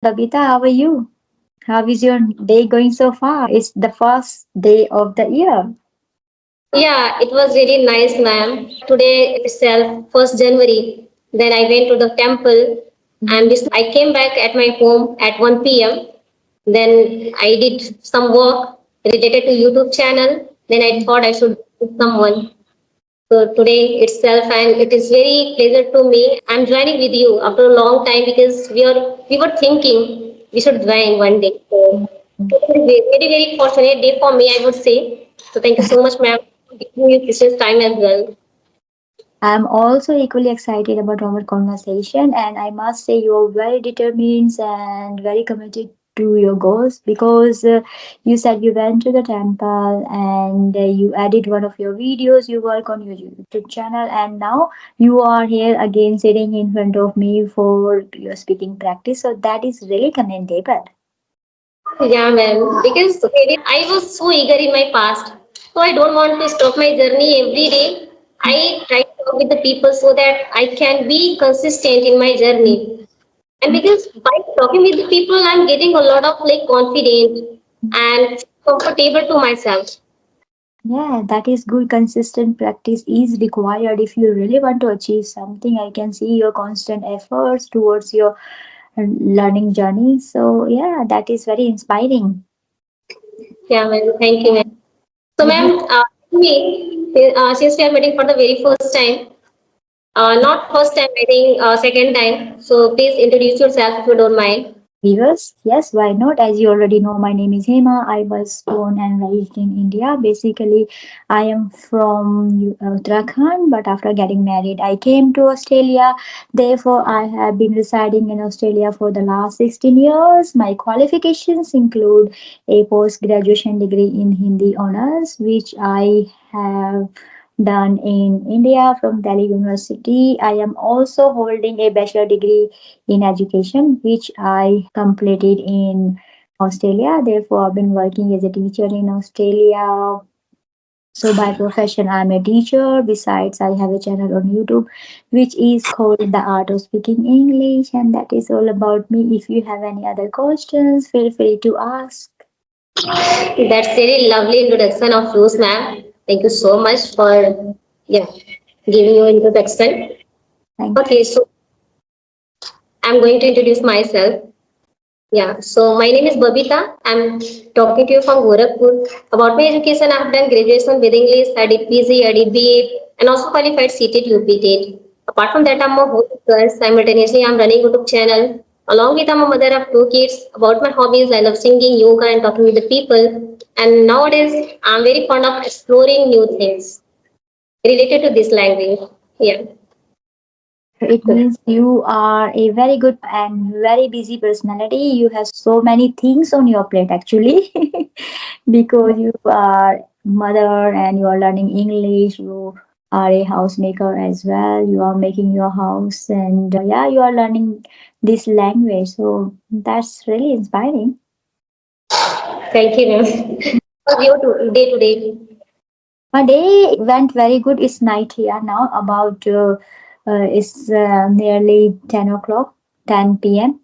Babita, how are you? How is your day going so far? It's the first day of the year. Yeah, it was really nice, ma'am. Today itself, 1st January, then I went to the temple and Mhm. this I came back at my home at 1 p.m. Then I did some work related to YouTube channel. Then I thought I should meet someone. So today itself, and it is very pleasure to me. I'm joining with you after a long time because we were thinking we should join one day. So it's a very fortunate day for me, I would say. So thank you so much, ma'am, for giving me precious time as well. I'm also equally excited about our conversation, and I must say you are very determined and very committed to your goals because you said you went to the temple and you edit one of your videos, you work on your YouTube channel, and now you are here again sitting in front of me for your speaking practice. So that is really commendable. Yeah, ma'am. Because I was so eager in my past, so I don't want to stop my journey every day. I try to talk with the people so that I can be consistent in my journey. And because by talking with the people, I'm getting a lot of like confidence and comfortable to myself. Yeah, that is good. Consistent practice is required if you really want to achieve something. I can see your constant efforts towards your learning journey. So, yeah, that is very inspiring. Yeah, ma'am. Thank you, ma'am. So, Yeah. ma'am, since we are meeting for the very first time, not first time, I think second time. So, please introduce yourself if you don't mind. Viewers, yes, why not? As you already know, my name is Hema. I was born and raised in India. Basically, I am from Uttarakhand, but after getting married, I came to Australia. Therefore, I have been residing in Australia for the last 16 years. My qualifications include a post graduation degree in Hindi honors, which I have done in India from Delhi University. I am also holding a bachelor degree in education, which I completed in Australia. Therefore, I've been working as a teacher in Australia. So, by profession, I'm a teacher. Besides, I have a channel on YouTube which is called The Art of Speaking English, and that is all about me. If you have any other questions, feel free to ask. That's very lovely introduction of yours, ma'am. Thank you so much for yeah giving your introduction. Thank you. Okay, so I'm going to introduce myself. Yeah, so my name is Babita. I'm talking to you from Gorakhpur. About my education, I've done graduation with English, I did PG, I did BA, and also qualified CTET, UP Apart from that, I'm a homeworker. Simultaneously, I'm running YouTube channel. Along with, I'm a mother of two kids. About my hobbies, I love singing, yoga, and talking with the people. And nowadays, I'm very fond of exploring new things related to this language. Yeah. It means you are a very good and very busy personality. You have so many things on your plate actually because you are mother and you are learning English. You are a housemaker as well. You are making your house and yeah, you are learning this language. So that's really inspiring. Thank you, ma'am. How's your day to day? My day went very good. It's night here now. About it's nearly 10 o'clock, 10 p.m.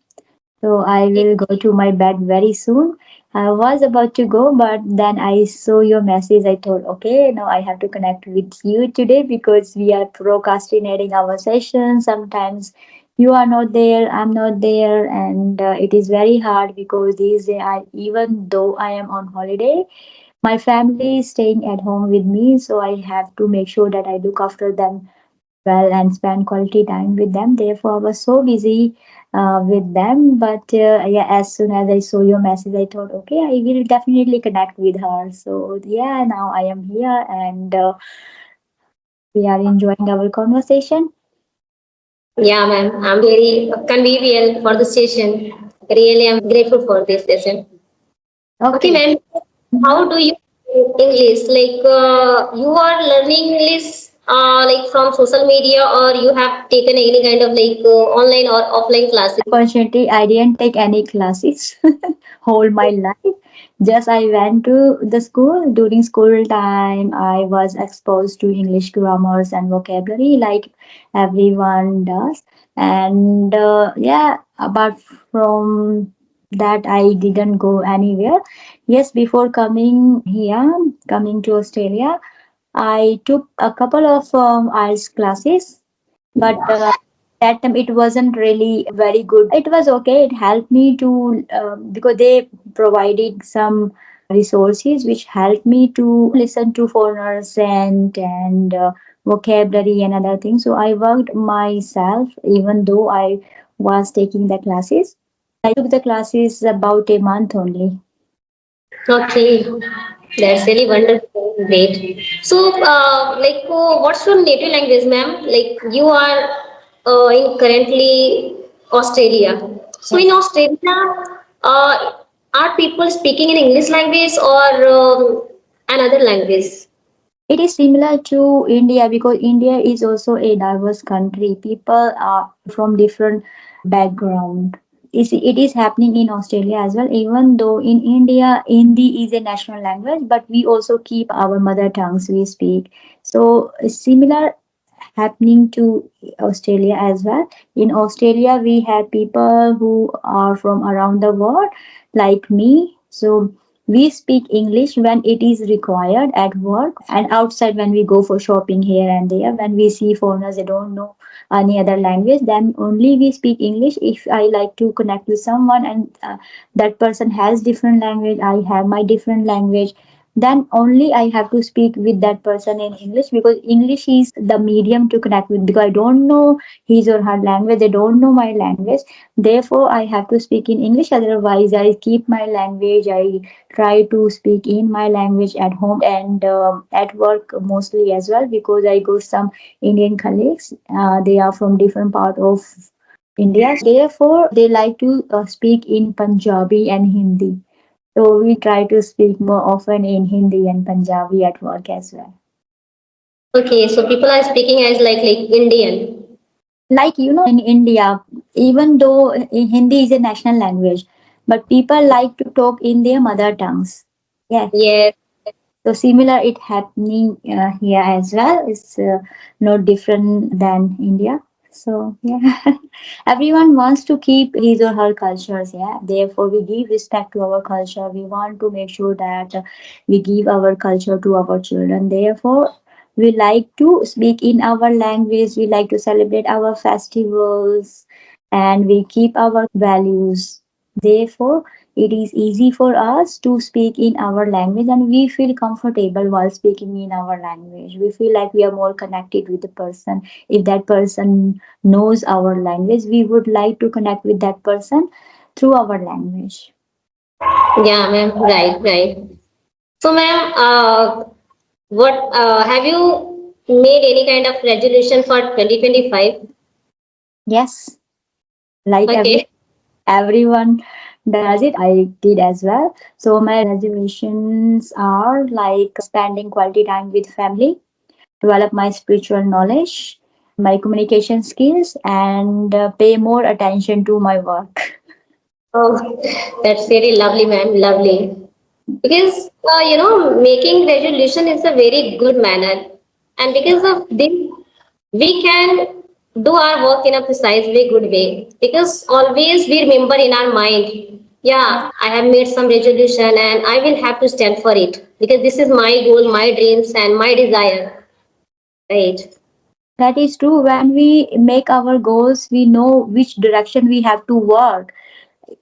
So I will go to my bed very soon. I was about to go, but then I saw your message. I thought, okay, now I have to connect with you today because we are procrastinating our session. Sometimes you are not there, I'm not there, and it is very hard because these days, even though I am on holiday, my family is staying at home with me, so I have to make sure that I look after them well and spend quality time with them. Therefore, I was so busy with them. But yeah, as soon as I saw your message, I thought, okay, I will definitely connect with her. So yeah, now I am here and we are enjoying our conversation. Yeah, ma'am. I'm very convivial for the session. Really, I'm grateful for this session. Okay, Okay. ma'am. Mhm. How do you English? Like you are learning English like from social media, or you have taken any kind of like online or offline classes? Unfortunately, I didn't take any classes whole my life. Just I went to the school during school time. I was exposed to English grammars and vocabulary like everyone does. And yeah, Apart from that, I didn't go anywhere. Yes, before coming here, coming to Australia, I took a couple of IELTS classes, but that time it wasn't really very good. It was okay. It helped me to because they provided some resources which helped me to listen to foreigners and vocabulary and other things. So I worked myself, even though I was taking the classes. I took the classes about a month only. Okay, that's really wonderful. Great. So, what's your native language, ma'am? Like, you are in currently Australia. So, in Yes. Australia, uh, are people speaking in English language or another language? It is similar to India because India is also a diverse country. People are from different background. It is happening in Australia as well. Even though in India, Hindi is a national language, but we also keep our mother tongues we speak. So similar happening to Australia as well. In Australia, we have people who are from around the world, like me. So we speak English when it is required at work and outside when we go for shopping here and there. When we see foreigners, they don't know any other language, then only we speak English. If I like to connect with someone and that person has different language, I have my different language, then only I have to speak with that person in English because English is the medium to connect with because I don't know his or her language, they don't know my language. Therefore, I have to speak in English. Otherwise, I keep my language. I try to speak in my language at home and at work mostly as well because I got some Indian colleagues. They are from different part of India. Therefore, they like to speak in Punjabi and Hindi. So we try to speak more often in Hindi and Punjabi at work as well. Okay, so people are speaking as like Indian. Like in India, even though Hindi is a national language, but people like to talk in their mother tongues. Yeah. Yes. So similar it happening here as well. It's no different than India. So yeah, everyone wants to keep his or her cultures. Yeah, therefore we give respect to our culture. We want to make sure that we give our culture to our children. Therefore, we like to speak in our language. We like to celebrate our festivals, and we keep our values. Therefore, it is easy for us to speak in our language and we feel comfortable while speaking in our language. We feel like we are more connected with the person. If that person knows our language, we would like to connect with that person through our language. Yeah, ma'am. Right, right. So, ma'am, what have you made any kind of resolution for 2025? Yes, like Okay. everyone does it, I did as well. So my resolutions are like spending quality time with family, develop my spiritual knowledge, my communication skills, and pay more attention to my work. Oh, that's very lovely, ma'am. Lovely. Because making resolution is a very good manner, and because of this, we can do our work in a precisely good way. Because always we remember in our mind, Yes, yeah, I have made some resolution, and I will have to stand for it because this is my goal, my dreams, and my desire. Right. that is true. When we make our goals, we know which direction we have to work.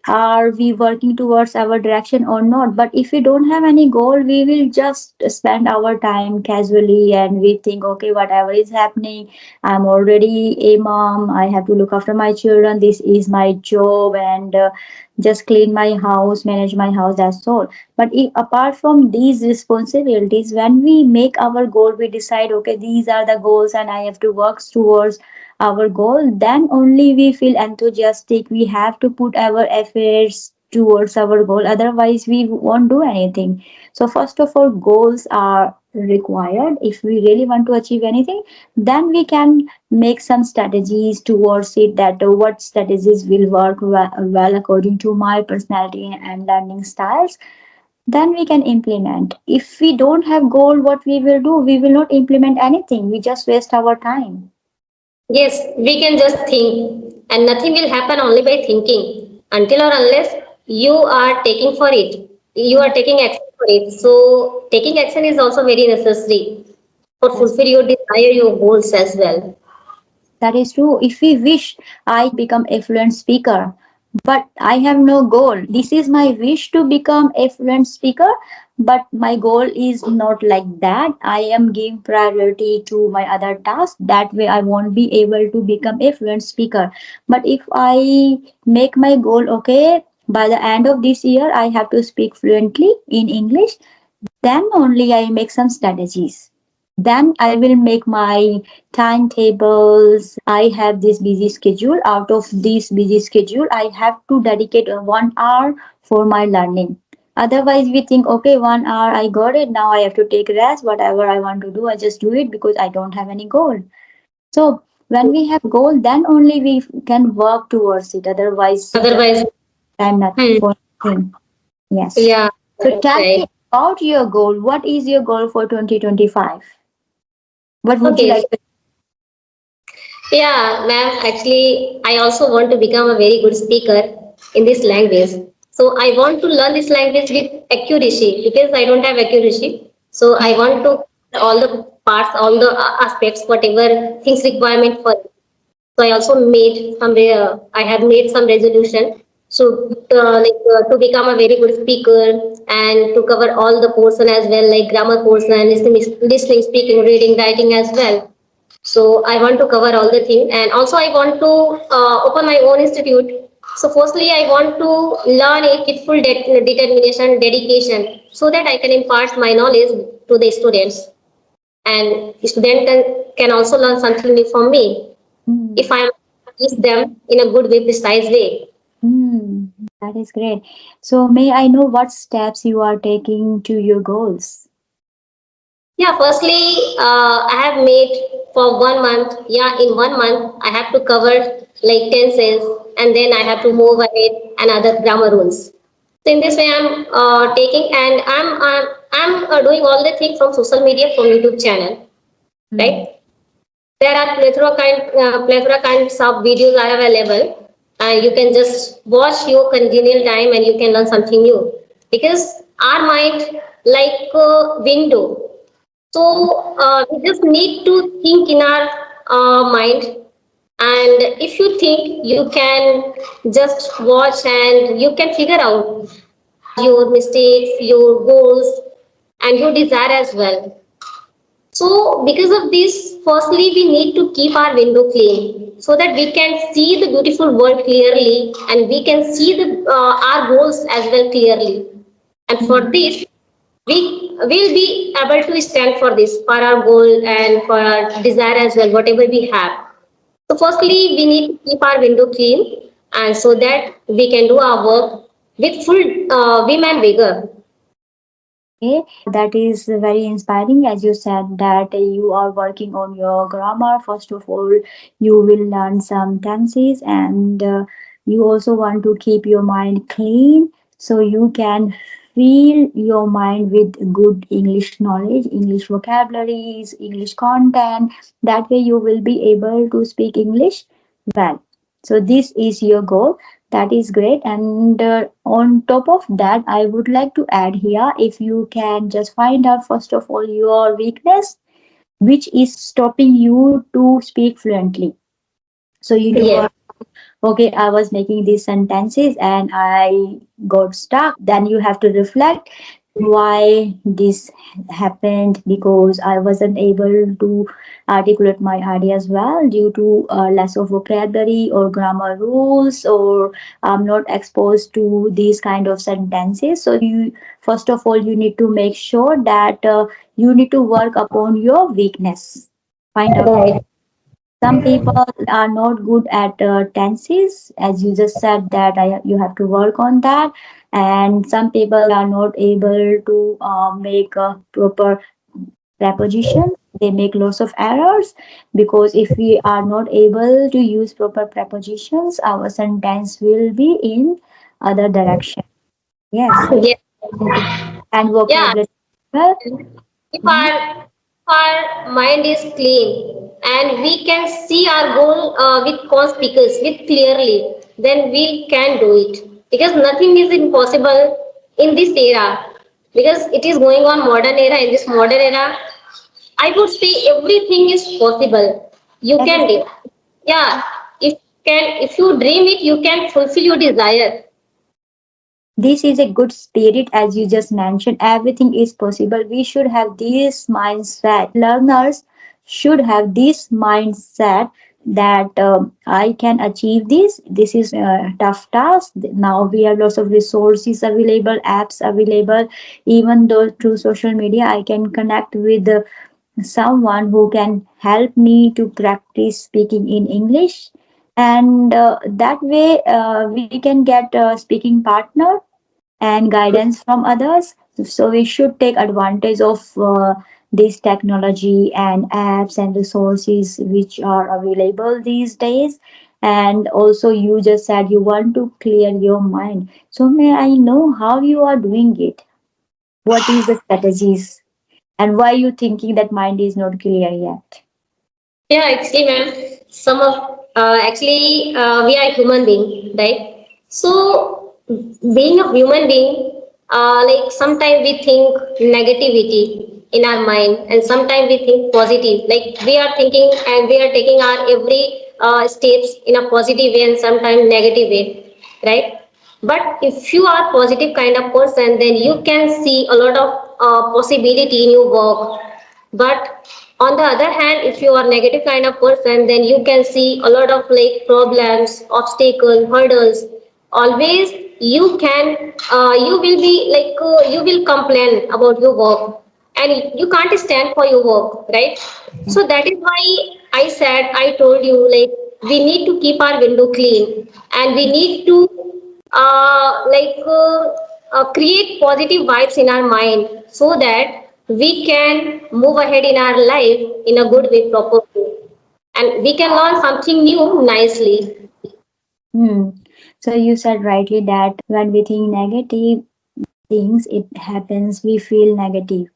Are we working towards our direction or not? But if we don't have any goal, we will just spend our time casually and we think, okay, whatever is happening, I'm already a mom, I have to look after my children, this is my job, and just clean my house, manage my house, that's all. But if, apart from these responsibilities, when we make our goal, we decide, okay, these are the goals and I have to work towards our goal, then only we feel enthusiastic. We have to put our efforts towards our goal, otherwise we won't do anything. So first of all, goals are required. If we really want to achieve anything, then we can make some strategies towards it, that what strategies will work well according to my personality and learning styles, then we can implement. If we don't have goal, what we will do, we will not implement anything, we just waste our time. Yes, we can just think. and nothing will happen only by thinking until or unless you are taking for it. You are taking action for it. So taking action is also very necessary for Yes. fulfill your desire, your goals as well. That is true. If we wish, I can become a fluent speaker, but I have no goal. This is my wish to become a fluent speaker, but my goal is not like that. I am giving priority to my other tasks. That way, I won't be able to become a fluent speaker. But if I make my goal, okay, by the end of this year, I have to speak fluently in English, then only I make some strategies. Then I will make my timetables. I have this busy schedule. Out of this busy schedule, I have to dedicate 1 hour for my learning. Otherwise, we think, okay, 1 hour, I got it. Now I have to take rest. Whatever I want to do, I just do it because I don't have any goal. So when we have goal, then only we can work towards it. Otherwise, just Otherwise, time not hmm, for nothing. Yes. yeah, So that's tell right. me about your goal. What is your goal for 2025? What would you Okay, like so to? yeah, ma'am. Actually, I also want to become a very good speaker in this language. So I want to learn this language with accuracy because I don't have accuracy. So I want to all the parts, all the aspects, whatever things requirement for it. So I also made some. I have made some resolution. So to become a very good speaker and to cover all the portion as well, like grammar portion, listening, speaking, reading, writing as well. So I want to cover all the thing, and also I want to open my own institute. So firstly, I want to learn it with full determination, dedication, so that I can impart my knowledge to the students, and student can also learn something new from me if Hmm. I am teach them in a good way, precise way. Hmm. That is great. So may I know what steps you are taking to your goals? Yeah, firstly, I have made for 1 month. Yeah, in 1 month, I have to cover like tenses, and then I have to move ahead and other grammar rules. So in this way, I'm taking and I'm doing all the things from social media, from YouTube channel, Hmm. right? There are plethora kinds of videos are available, and you can just watch your congenial time and you can learn something new, because our mind like a window. So we just need to think in our mind, and if you think, you can just watch and you can figure out your mistakes, your goals, and your desire as well. So, because of this, firstly, we need to keep our window clean so that we can see the beautiful world clearly, and we can see our goals as well clearly. And Hmm. for this, we will be able to stand for this, for our goal and for our desire as well, whatever we have. So, firstly, we need to keep our window clean, and so that we can do our work with full vim and vigor. Okay, that is very inspiring. As you said, that you are working on your grammar. First of all, you will learn some tenses, and you also want to keep your mind clean so you can fill your mind with good English knowledge, English vocabularies, English content. That way, you will be able to speak English well. So, this is your goal. That is great. And on top of that, I would like to add here, if you can just find out, first of all, your weakness, which is stopping you to speak fluently. So you do Yes. not, okay, I was making these sentences and I got stuck. Then you have to reflect why this happened, because I wasn't able to articulate my ideas well due to less of vocabulary or grammar rules, or I'm not exposed to these kind of sentences. So you, first of all, you need to make sure that you need to work upon your weakness. Find out. Right. Some people are not good at tenses, as you just said that you have to work on that. And some people are not able to make a proper preposition. They make lots of errors, because if we are not able to use proper prepositions, our sentence will be in other direction. Yes, Yes. and Yeah. vocabulary. Well, If mhm. our mind is clean, and we can see our goal with conspicuous, with clearly, then we can do it, because nothing is impossible in this era, because it is going on modern era. In this modern era, I would say everything is possible. You can do. Yeah, if you dream it, you can fulfill your desire. This is a good spirit, as you just mentioned. Everything is possible. We should have this mindset. Learners should have this mindset that I can achieve this. This is a tough task. Now we have lots of resources available, apps available. Even though through social media, I can connect with someone who can help me to practice speaking in English, and that way we can get a speaking partner and guidance from others. So we should take advantage of this technology and apps and resources which are available these days. And also, you just said you want to clear your mind. So may I know how you are doing it? What is the strategies and why you thinking that mind is not clear yet? Yeah, actually, ma'am, some of we are human being, right? So, being a human being, like sometimes we think negativity in our mind, and sometimes we think positive. Like we are thinking and we are taking our every steps in a positive way and sometimes negative way, right? But if you are positive kind of person, then you can see a lot of possibility in your work. But on the other hand, if you are negative kind of person, then you can see a lot of like problems, obstacles, hurdles. Always you can, you will be like, you will complain about your work, and you can't stand for your work, right? So that is why I told you, like, we need to keep our window clean, and we need to create positive vibes in our mind, so that we can move ahead in our life in a good way, proper way, and we can learn something new nicely. Hmm. So you said rightly that when we think negative things, it happens, we feel negative.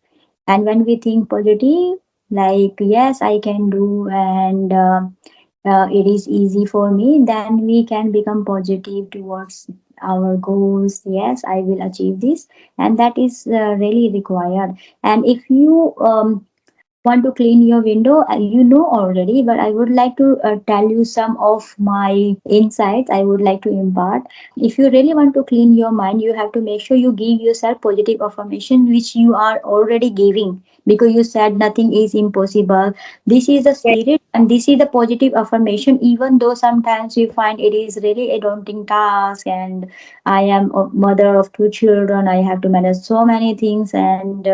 And when we think positive, like, yes, I can do, and it is easy for me, then we can become positive towards our goals. Yes, I will achieve this. And that is really required. And if you want to clean your window, you know already, but I would like to tell you some of my insights I would like to impart. If you really want to clean your mind, you have to make sure you give yourself positive affirmation which you are already giving, because you said nothing is impossible. This is the spirit and this is the positive affirmation. Even though sometimes you find it is really a daunting task, and I am a mother of two children, I have to manage so many things, and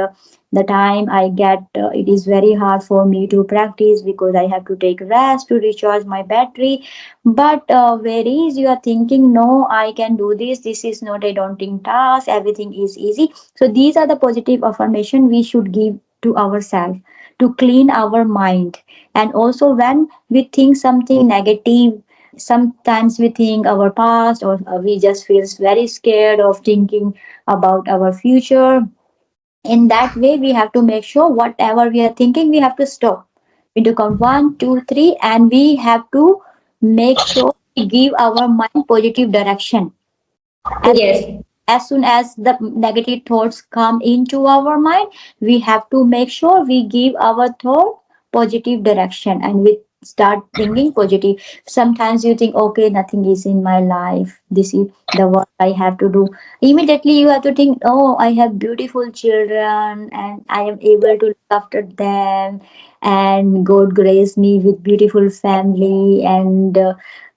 the time I get, it is very hard for me to practice because I have to take rest to recharge my battery. But whereas you are thinking, no, I can do this. This is not a daunting task. Everything is easy. So these are the positive affirmation we should give to ourselves to clean our mind. And also when we think something negative, sometimes we think our past, or we just feel very scared of thinking about our future. In that way, we have to make sure whatever we are thinking, we have to stop. We do count 1 2 3, and we have to make sure we give our mind positive direction. as Yes, as soon as the negative thoughts come into our mind, we have to make sure we give our thought positive direction, and we start thinking positive. Sometimes you think, okay, nothing is in my life, this is the work I have to do. Immediately you have to think, oh, I have beautiful children and I am able to look after them, and God grace me with beautiful family, and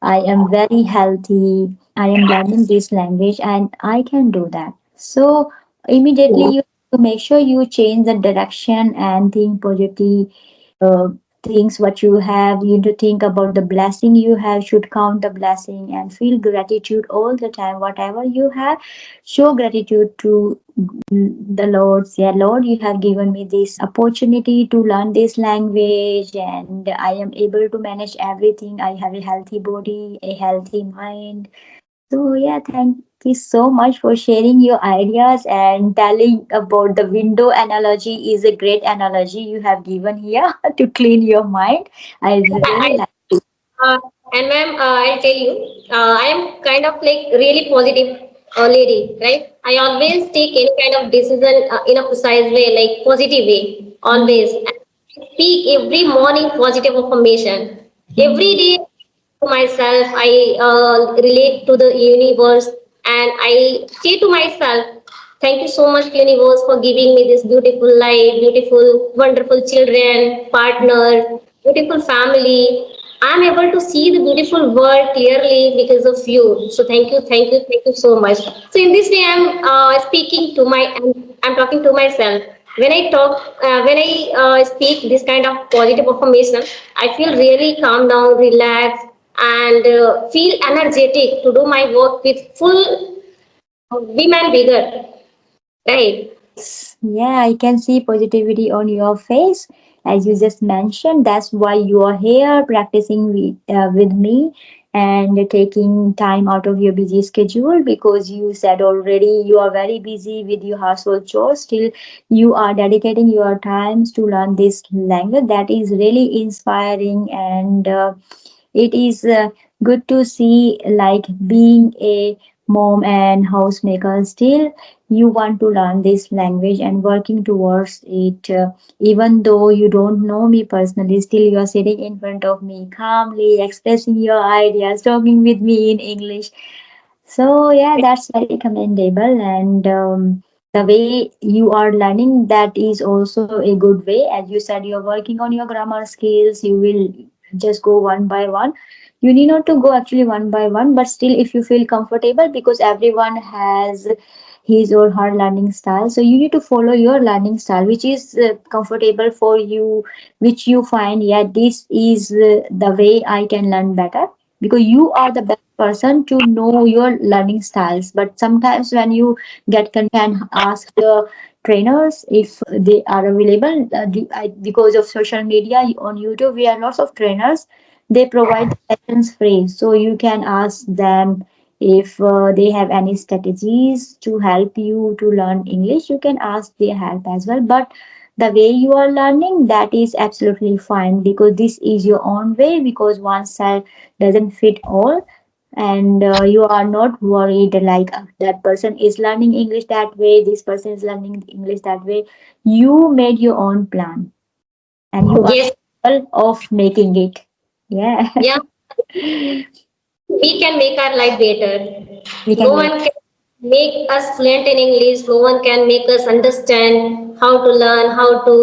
I am very healthy. I am learning this language and I can do that. So immediately you have to make sure you change the direction and think positive uh, things what you have. You need to think about the blessing you have, should count the blessing and feel gratitude all the time. Whatever you have, show gratitude to the Lord. Yeah, Lord, you have given me this opportunity to learn this language, and I am able to manage everything. I have a healthy body, a healthy mind. So yeah, thank you so much for sharing your ideas and telling about the window analogy is a great analogy you have given here to clean your mind. I really I, like. Uh, and ma'am, I'll tell you, I am kind of like really positive lady, right? I always take any kind of decision in a precise way, like positive way, always. And I speak every morning positive affirmation. Every Mhm. day to myself, I relate to the universe, and I say to myself, thank you so much, universe, for giving me this beautiful life, beautiful, wonderful children, partner, beautiful family. I'm able to see the beautiful world clearly because of you. So thank you so much. So in this way, I'm speaking to I'm talking to myself. When I speak this kind of positive affirmation, I feel really calm down, relaxed, and feel energetic to do my work with full vim and vigor. Right? Yes, yeah, I can see positivity on your face. As you just mentioned, that's why you are here practicing with me and taking time out of your busy schedule because you said already you are very busy with your household chores. Still, you are dedicating your times to learn this language. That is really inspiring and it is good to see like being a mom and housemaker still you want to learn this language and working towards it even though you don't know me personally still you are sitting in front of me calmly expressing your ideas talking with me in English. So yeah, that's very commendable, and the way you are learning that is also a good way. As you said, you're working on your grammar skills. You will just go one by one. You need not to go actually one by one, but still, if you feel comfortable, because everyone has his or her learning style, so you need to follow your learning style, which is comfortable for you, which you find, yeah, this is the way I can learn better because you are the best person to know your learning styles. But sometimes when you get content, ask the trainers if they are available because of social media on YouTube. We have lots of trainers. They provide the sessions free, so you can ask them if they have any strategies to help you to learn English. You can ask their help as well. But the way you are learning, that is absolutely fine because this is your own way, because one style doesn't fit all, and you are not worried like that person is learning English that way, this person is learning English that way. You made your own plan and you are Yes. capable of making it. Yeah. Yeah. We can make our life better. We No can make. one can make us fluent in English. No one can make us understand how to learn, how to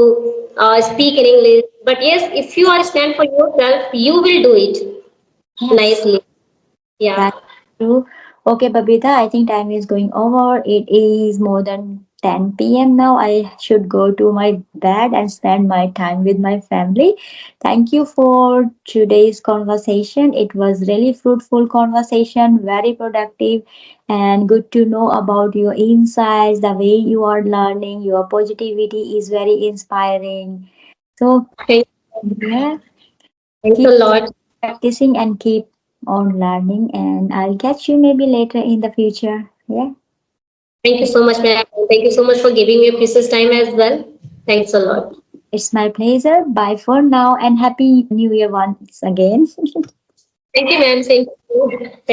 speak in English. But yes, if you are stand for yourself, you will do it Yes. nicely. Yeah. That's true. Okay, Babita, I think time is going over. It is more than 10 p.m. now. I should go to my bed and spend my time with my family. Thank you for today's conversation. It was really fruitful conversation, very productive, and good to know about your insights, the way you are learning. Your positivity is very inspiring. So, Thank, yeah, thanks a keep lot. practicing and keep on learning, and I'll catch you maybe later in the future. Yeah, Thank you so much, ma'am. Thank you so much for giving me a precious time as well. Thanks a lot. it's my pleasure. Bye for now and happy new year once again. Thank you, ma'am. Same to you. Thank